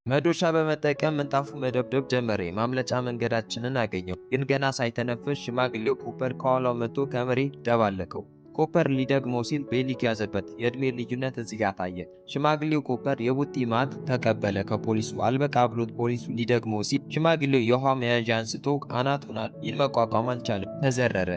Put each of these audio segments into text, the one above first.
መዶሻ በመጠቀም ምንጣፉ መደብደብ ጀመረ። ማምለጫ መንገዳችንን አገኘው፣ ግን ገና ሳይተነፍስ ሽማግሌው ኮፐር ከኋላው መጥቶ ከመሬት ደባለቀው። ኮፐር ሊደግመው ሲል ቤሊክ ያዘበት። የእድሜ ልዩነት እዚህ ጋር ታየ። ሽማግሌው ኮፐር የቡጢ ማት ተቀበለ ከፖሊሱ። አልበቃ ብሎት ፖሊሱ ሊደግመው ሲል ሽማግሌው የውሃ መያዣ አንስቶ አናቱን ይህን መቋቋም አልቻለም፣ ተዘረረ።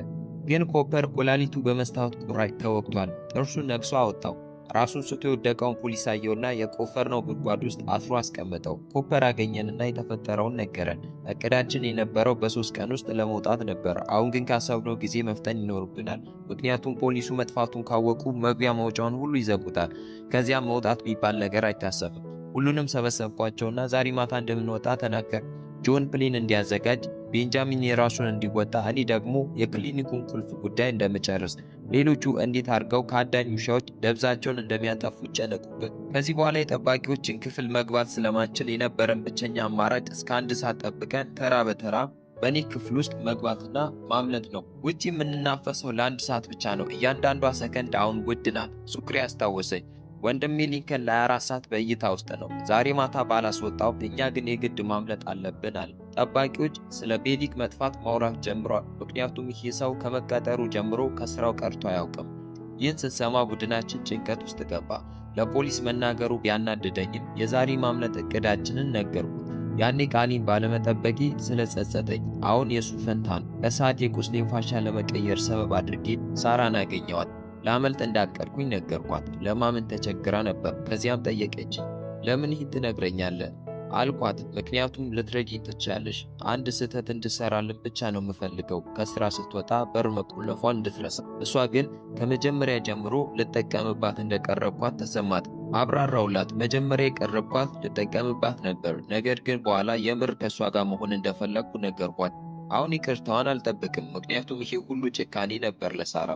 ግን ኮፐር ኩላሊቱ በመስታወት ቁራጭ ተወግቷል። ጥርሱን ነክሶ አወጣው። ራሱን ስቶ የወደቀውን ፖሊስ አየውና የቆፈርነው ጉድጓድ ውስጥ አስሮ አስቀመጠው። ኮፐር አገኘንና የተፈጠረውን ነገረን። እቅዳችን የነበረው በ3 ቀን ውስጥ ለመውጣት ነበር። አሁን ግን ካሰብነው ጊዜ መፍጠን ይኖርብናል። ምክንያቱም ፖሊሱ መጥፋቱን ካወቁ መግቢያ መውጫውን ሁሉ ይዘጉታል። ከዚያም መውጣት የሚባል ነገር አይታሰብም። ሁሉንም ሰበሰብኳቸውና ዛሬ ማታ እንደምንወጣ ተናገር። ጆን ፕሌን እንዲያዘጋጅ፣ ቤንጃሚን የራሱን እንዲወጣ፣ እኔ ደግሞ የክሊኒኩን ቁልፍ ጉዳይ እንደምጨርስ፣ ሌሎቹ እንዴት አድርገው ከአዳኝ ውሻዎች ደብዛቸውን እንደሚያጠፉ ጨነቁበት። ከዚህ በኋላ የጠባቂዎችን ክፍል መግባት ስለማንችል የነበረን ብቸኛ አማራጭ እስከ 1 ሰዓት ጠብቀን ተራ በተራ በእኔ ክፍል ውስጥ መግባትና ማምለጥ ነው። ውጪ የምንናፈሰው ለ1 ሰዓት ብቻ ነው። እያንዳንዷ ሰከንድ አሁን ውድ ናት። ሱክሪ አስታወሰኝ። ወንድሜ ሊንከን ለ24 ሰዓት በእይታ ውስጥ ነው። ዛሬ ማታ ባላስወጣው፣ እኛ ግን የግድ ማምለጥ አለብን አለ። ጠባቂዎች ስለ ቤሊክ መጥፋት ማውራት ጀምረዋል። ምክንያቱም ይህ ሰው ከመቀጠሩ ጀምሮ ከስራው ቀርቶ አያውቅም። ይህን ስትሰማ ቡድናችን ጭንቀት ውስጥ ገባ። ለፖሊስ መናገሩ ቢያናድደኝም የዛሬ ማምለጥ እቅዳችንን ነገርኩት። ያኔ ቃሌን ባለመጠበቄ ስለጸጸተኝ አሁን የሱ ፈንታ ነው። ለሰዓት የቁስሌን ፋሻ ለመቀየር ሰበብ አድርጌ ሳራን አገኘዋት። ላመልጥ እንዳቀድኩኝ ነገርኳት። ለማመን ተቸግራ ነበር። ከዚያም ጠየቀችኝ፣ ለምን ይህን ትነግረኛለህ አልኳት። ምክንያቱም ልትረጂኝ ትችያለሽ። አንድ ስህተት እንድሰራልን ብቻ ነው የምፈልገው፣ ከስራ ስትወጣ በር መቆለፏን እንድትረሳ። እሷ ግን ከመጀመሪያ ጀምሮ ልጠቀምባት እንደቀረብኳት ተሰማት። አብራራውላት። መጀመሪያ የቀረብኳት ልጠቀምባት ነበር፣ ነገር ግን በኋላ የምር ከእሷ ጋር መሆን እንደፈለግኩ ነገርኳት። አሁን ይቅርታዋን አልጠብቅም፣ ምክንያቱም ይሄ ሁሉ ጭካኔ ነበር ለሳራ።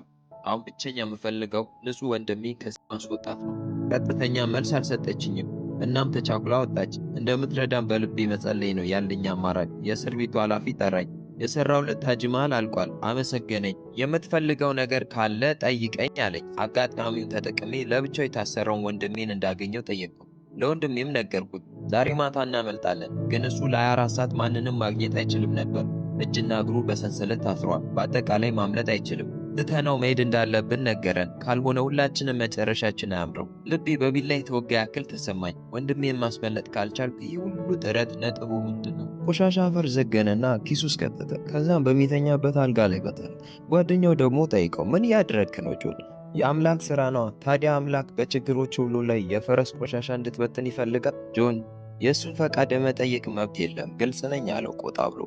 አሁን ብቸኛ የምፈልገው ንጹህ ወንድሜ ከዚህ ማስወጣት ነው። ቀጥተኛ መልስ አልሰጠችኝም። እናም ተቻኩላ ወጣች። እንደምትረዳም በልቤ መጸለይ ነው ያለኝ አማራጭ። የእስር ቤቱ ኃላፊ ጠራኝ። የሰራሁለት ታጅ መሃል አልቋል። አመሰገነኝ። የምትፈልገው ነገር ካለ ጠይቀኝ አለኝ። አጋጣሚውን ተጠቅሜ ለብቻው የታሰረውን ወንድሜን እንዳገኘው ጠየቅኩ። ለወንድሜም ነገርኩት። ዛሬ ማታ እናመልጣለን፣ ግን እሱ ለ24 ሰዓት ማንንም ማግኘት አይችልም ነበር። እጅና እግሩ በሰንሰለት ታስሯል። በአጠቃላይ ማምለጥ አይችልም። ትተነው መሄድ እንዳለብን ነገረን። ካልሆነ ሁላችንም መጨረሻችን አያምረው። ልቤ በቢላ የተወጋ ያክል ተሰማኝ። ወንድሜን ማስመለጥ ካልቻልኩ ይህ ሁሉ ጥረት ነጥቡ ምንድን ነው? ቆሻሻ አፈር ዘገነና ኪሱ ውስጥ ከተተ። ከዛም በሚተኛበት አልጋ ላይ በተነ። ጓደኛው ደግሞ ጠይቀው፣ ምን እያደረግክ ነው ጆን? የአምላክ ስራ ነዋ። ታዲያ አምላክ በችግሮች ሁሉ ላይ የፈረስ ቆሻሻ እንድትበትን ይፈልጋል? ጆን፣ የእሱን ፈቃድ የመጠየቅ መብት የለም። ግልጽ ነኝ አለው ቆጣ ብሎ።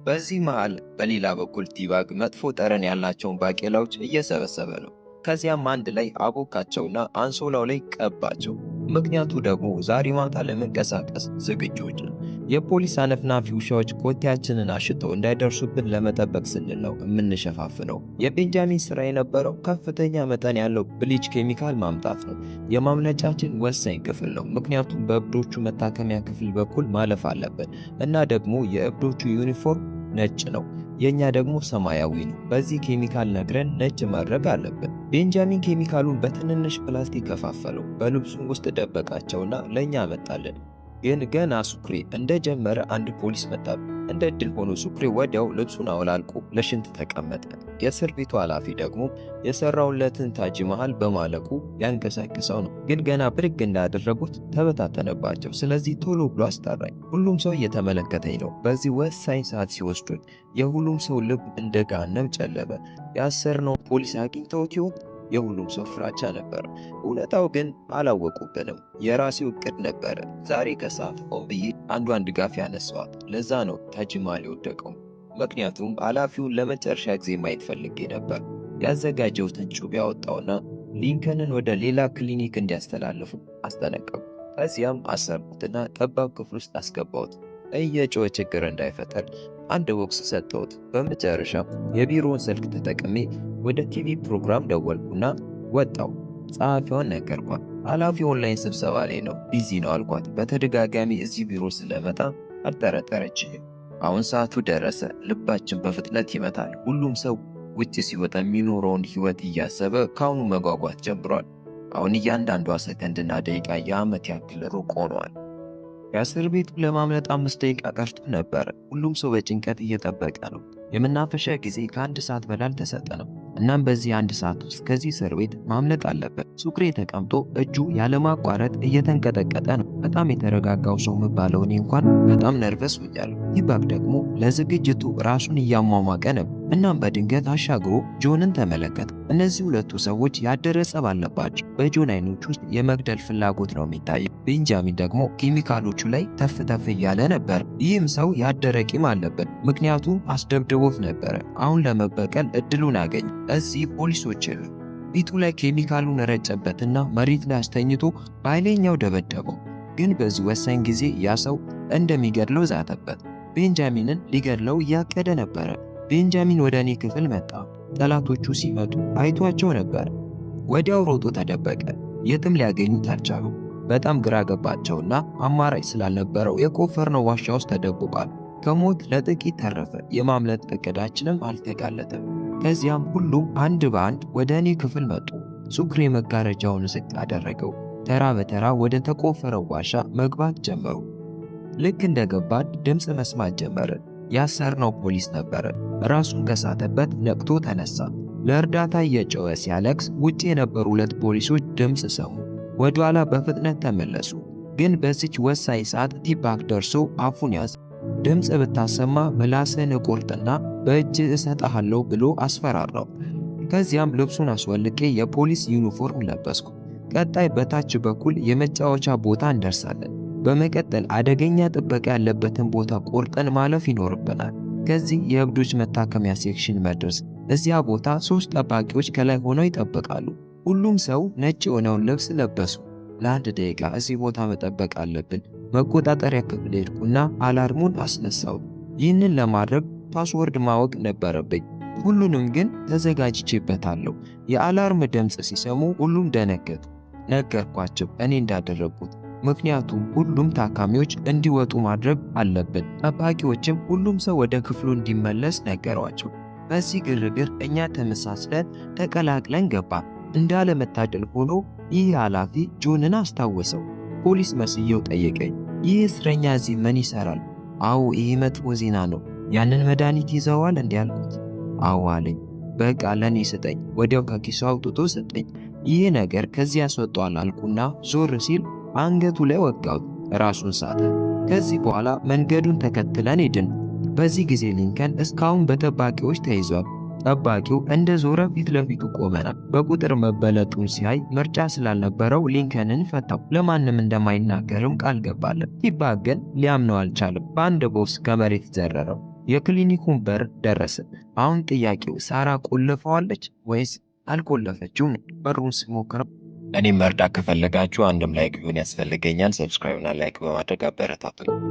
በዚህ መሃል በሌላ በኩል ቲባግ መጥፎ ጠረን ያላቸውን ባቄላዎች እየሰበሰበ ነው። ከዚያም አንድ ላይ አቦካቸውና አንሶላው ላይ ቀባቸው። ምክንያቱ ደግሞ ዛሬ ማታ ለመንቀሳቀስ ዝግጁዎች ነው። የፖሊስ አነፍናፊ ውሻዎች ኮቴያችንን አሽተው እንዳይደርሱብን ለመጠበቅ ስንል ነው የምንሸፋፍነው። የቤንጃሚን ስራ የነበረው ከፍተኛ መጠን ያለው ብሊች ኬሚካል ማምጣት ነው። የማምለጫችን ወሳኝ ክፍል ነው፣ ምክንያቱም በእብዶቹ መታከሚያ ክፍል በኩል ማለፍ አለብን እና ደግሞ የእብዶቹ ዩኒፎርም ነጭ ነው፣ የኛ ደግሞ ሰማያዊ ነው። በዚህ ኬሚካል ነግረን ነጭ ማድረግ አለብን። ቤንጃሚን ኬሚካሉን በትንንሽ ፕላስቲክ ከፋፈለው፣ በልብሱም ውስጥ ደበቃቸውና ለኛ አመጣልን። ግን ገና ሱክሬ እንደጀመረ አንድ ፖሊስ መጣብን። እንደ እድል ሆኖ ሱክሬ ወዲያው ልብሱን አውላልቆ ለሽንት ተቀመጠ። የእስር ቤቱ ኃላፊ ደግሞ የሰራውለትን ታጅ መሃል በማለቁ ያንቀሳቅሰው ነው። ግን ገና ብድግ እንዳደረጉት ተበታተነባቸው። ስለዚህ ቶሎ ብሎ አስጠራኝ። ሁሉም ሰው እየተመለከተኝ ነው። በዚህ ወሳኝ ሰዓት ሲወስዱኝ የሁሉም ሰው ልብ እንደ ገሃነም ጨለመ። ያሰርነው ፖሊስ አግኝተውት ይሆን? የሁሉም ሰው ፍራቻ ነበር። እውነታው ግን አላወቁብንም። የራሴው እቅድ ነበረ። ዛሬ ከሰዓት ሆን ብዬ አንዷን ድጋፍ ያነሳዋት። ለዛ ነው ታጅ መሃል የወደቀው። ምክንያቱም ኃላፊውን ለመጨረሻ ጊዜ ማየት ፈልጌ ነበር። ያዘጋጀሁትን ጩቤ ያወጣውና ሊንከንን ወደ ሌላ ክሊኒክ እንዲያስተላልፉ አስጠነቀቁ። ከዚያም አሰርኩትና ጠባብ ክፍል ውስጥ አስገባሁት። እየጮኸ ችግር እንዳይፈጠር አንድ ቦክስ ሰጠሁት። በመጨረሻም የቢሮውን ስልክ ተጠቅሜ ወደ ቲቪ ፕሮግራም ደወልኩና ወጣው። ጸሐፊዋን ነገርኳት። ኃላፊ ኦንላይን ስብሰባ ላይ ነው፣ ቢዚ ነው አልኳት። በተደጋጋሚ እዚህ ቢሮ ስለመጣ አልጠረጠረችኝም። አሁን ሰዓቱ ደረሰ። ልባችን በፍጥነት ይመታል። ሁሉም ሰው ውጭ ሲወጣ የሚኖረውን ህይወት እያሰበ ካሁኑ መጓጓት ጀምሯል። አሁን እያንዳንዷ ሰከንድና ደቂቃ የዓመት ያክል ሩቅ ሆኗል። ከእስር ቤቱ ለማምለጥ 5 ደቂቃ ቀርቶ ነበር። ሁሉም ሰው በጭንቀት እየጠበቀ ነው። የመናፈሻ ጊዜ ከአንድ ሰዓት በላይ አልተሰጠንም። እናም በዚህ 1 ሰዓት ውስጥ ከዚህ እስር ቤት ማምለጥ አለበት። ሱክሬ ተቀምጦ እጁ ያለማቋረጥ እየተንቀጠቀጠ ነው። በጣም የተረጋጋው ሰው የሚባለው እኔ እንኳን በጣም ነርቨስ ሆኛለሁ። ቲባክ ደግሞ ለዝግጅቱ ራሱን እያሟሟቀ ነበር። እናም በድንገት አሻግሮ ጆንን ተመለከተ። እነዚህ ሁለቱ ሰዎች ያደረ ጸብ አለባቸው። በጆን አይኖች ውስጥ የመግደል ፍላጎት ነው የሚታየው። ቤንጃሚን ደግሞ ኬሚካሎቹ ላይ ተፍ ተፍ እያለ ነበር። ይህም ሰው ያደረ ቂም አለበት፣ ምክንያቱም አስደብድቦት ነበረ። አሁን ለመበቀል እድሉን አገኘ። እዚህ ፖሊሶች የሉ። ፊቱ ላይ ኬሚካሉን ረጨበትና መሬት ላይ አስተኝቶ በኃይለኛው ደበደበው። ግን በዚህ ወሳኝ ጊዜ ያ ሰው እንደሚገድለው ዛተበት። ቤንጃሚንን ሊገድለው እያቀደ ነበረ። ቤንጃሚን ወደ እኔ ክፍል መጣ። ጠላቶቹ ሲመጡ አይቷቸው ነበር። ወዲያው ሮጦ ተደበቀ። የትም ሊያገኙት አልቻሉ። በጣም ግራ ገባቸውና አማራጭ ስላልነበረው የቆፈርነው ዋሻ ውስጥ ተደብቋል። ከሞት ለጥቂት ተረፈ። የማምለጥ እቅዳችንም አልተጋለጠም። ከዚያም ሁሉም አንድ በአንድ ወደ እኔ ክፍል መጡ። ሱክሬ መጋረጃውን ዝቅ አደረገው። ተራ በተራ ወደ ተቆፈረው ዋሻ መግባት ጀመሩ። ልክ እንደገባን ድምፅ መስማት ጀመርን። ያሰርነው ፖሊስ ነበረ። ራሱን ከሳተበት ነቅቶ ተነሳ። ለእርዳታ እየጮኸ ሲያለቅስ ውጭ የነበሩ 2 ፖሊሶች ድምፅ ሰሙ። ወደ ኋላ በፍጥነት ተመለሱ። ግን በዚች ወሳኝ ሰዓት ቲባክ ደርሶ አፉን ያዘ። ድምፅ ብታሰማ ምላስህን እቆርጥና በእጅ እሰጥሃለሁ ብሎ አስፈራራው። ከዚያም ልብሱን አስወልቄ የፖሊስ ዩኒፎርም ለበስኩ። ቀጣይ በታች በኩል የመጫወቻ ቦታ እንደርሳለን። በመቀጠል አደገኛ ጥበቃ ያለበትን ቦታ ቆርጠን ማለፍ ይኖርብናል። ከዚህ የእብዶች መታከሚያ ሴክሽን መድረስ። እዚያ ቦታ 3 ጠባቂዎች ከላይ ሆነው ይጠብቃሉ። ሁሉም ሰው ነጭ የሆነውን ልብስ ለበሱ። ለ1 ደቂቃ እዚህ ቦታ መጠበቅ አለብን። መቆጣጠሪያ ክፍል ሄድኩና አላርሙን አስነሳው። ይህንን ለማድረግ ፓስወርድ ማወቅ ነበረብኝ። ሁሉንም ግን ተዘጋጅቼበታለሁ። የአላርም ድምፅ ሲሰሙ ሁሉም ደነገጡ። ነገርኳቸው እኔ እንዳደረግኩት፣ ምክንያቱም ሁሉም ታካሚዎች እንዲወጡ ማድረግ አለብን። ጠባቂዎችም ሁሉም ሰው ወደ ክፍሉ እንዲመለስ ነገሯቸው። በዚህ ግርግር እኛ ተመሳስለን ተቀላቅለን ገባን። እንዳለመታደል ሆኖ ይህ ኃላፊ ጆንን አስታወሰው። ፖሊስ መስየው ጠየቀኝ። ይህ እስረኛ እዚህ ምን ይሰራል? አዎ ይህ መጥፎ ዜና ነው። ያንን መድኃኒት ይዘዋል እንዲህ አልኩት። አዎ አለኝ። በቃ ለኔ ስጠኝ። ወዲያው ከኪሱ አውጥቶ ሰጠኝ። ይህ ነገር ከዚህ ያስወጣዋል አልኩና ዞር ሲል አንገቱ ላይ ወጋሁት። ራሱን ሳተ። ከዚህ በኋላ መንገዱን ተከትለን ሄድን። በዚህ ጊዜ ሊንከን እስካሁን በጠባቂዎች ተይዟል። ጠባቂው እንደ ዞረ ፊት ለፊቱ ቆመናል። በቁጥር መበለጡን ሲያይ ምርጫ ስላልነበረው ሊንከንን ፈታው። ለማንም እንደማይናገርም ቃል ገባለን። ቲባክ ግን ሊያምነው አልቻለም። በአንድ ቦክስ ከመሬት ዘረረው። የክሊኒኩን በር ደረስን። አሁን ጥያቄው ሳራ ቆልፈዋለች ወይስ አልቆለፈችውም? በሩን ስሞክረው እኔም መርዳት ከፈለጋችሁ አንድም ላይክ ቢሆን ያስፈልገኛል። ሰብስክራይብ እና ላይክ በማድረግ አበረታቱኝ።